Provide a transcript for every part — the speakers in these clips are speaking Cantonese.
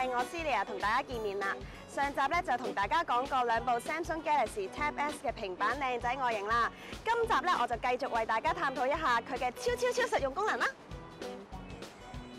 係我 Celia 同大家見面啦。上集咧就同大家講過兩部 Samsung Galaxy Tab S 嘅平板靚仔外形啦。今集咧我就繼續為大家探討一下佢嘅超實用功能啦。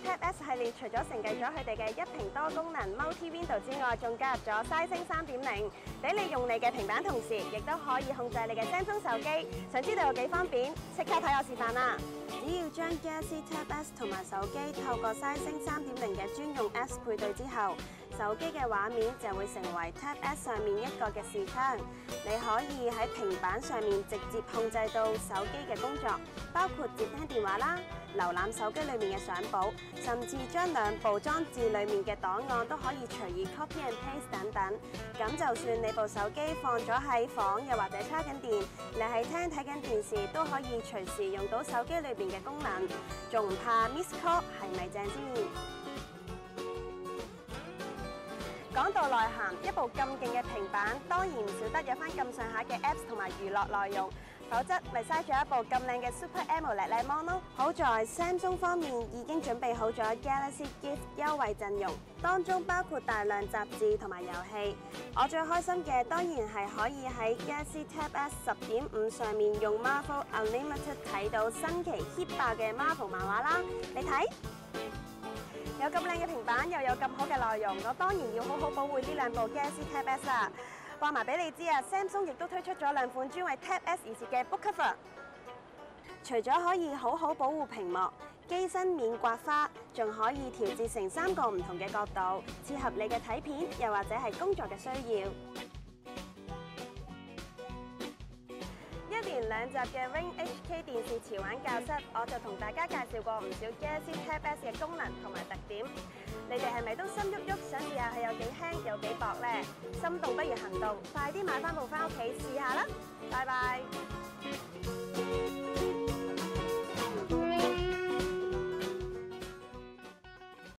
Tab S 系列除咗承繼咗佢哋嘅一屏多功能 Multi Window 之外，仲加入咗 Sizing 3.0， 俾你用你嘅平板同時，亦都可以控制你嘅 Samsung 手機。想知道有幾方便？即刻睇我示範啦！只要將 Galaxy Tab S 同埋手機透過 Sizing 3.0嘅專用 Apps 配對之後，手機嘅畫面就會成為 Tab S 上面一個嘅視窗。你可以喺平板上面直接控制到手機嘅工作，包括接聽電話啦、瀏覽手機裏面嘅相簿，甚至將兩部裝置裏面嘅檔案都可以隨意 copy and paste 等等。咁就算你部手機放咗喺房，又或者叉緊電，你喺廳睇緊電視都可以隨時用到手機裏邊嘅功能，仲唔怕 miss call 係咪正先？講到內涵，一部咁勁嘅平板，當然唔少得有翻咁上下嘅 Apps 同埋娛樂內容，否則咪嘥咗一部咁靚嘅 Super AMOLED 靚 mon 咯。好在 Samsung 方面已經準備好咗 Galaxy Gift 優惠陣容，當中包括大量雜誌同埋遊戲。我最開心嘅當然係可以喺 Galaxy Tab S 10.5上面用 Marvel Unlimited 睇到新期 hit 爆嘅 Marvel 漫畫啦。你睇？有咁靚嘅平板，又有咁好嘅內容，我當然要好好保護呢兩部 Galaxy Tab S 啦。話埋俾你知啊 ，Samsung 亦都推出咗兩款專為 Tab S 而設嘅 Book Cover。除咗可以好好保護屏幕、機身免刮花，仲可以調節成3個唔同嘅角度，切合你嘅睇片，又或者係工作嘅需要。一連2集嘅 Ring HK 電視潮玩教室，我就同大家介紹過唔少 Galaxy Tab S 嘅功能同埋特點。你哋係咪都心喐喐想試下係有幾輕有幾薄呢？心動不如行動，快啲買翻部翻屋企試下啦！拜拜。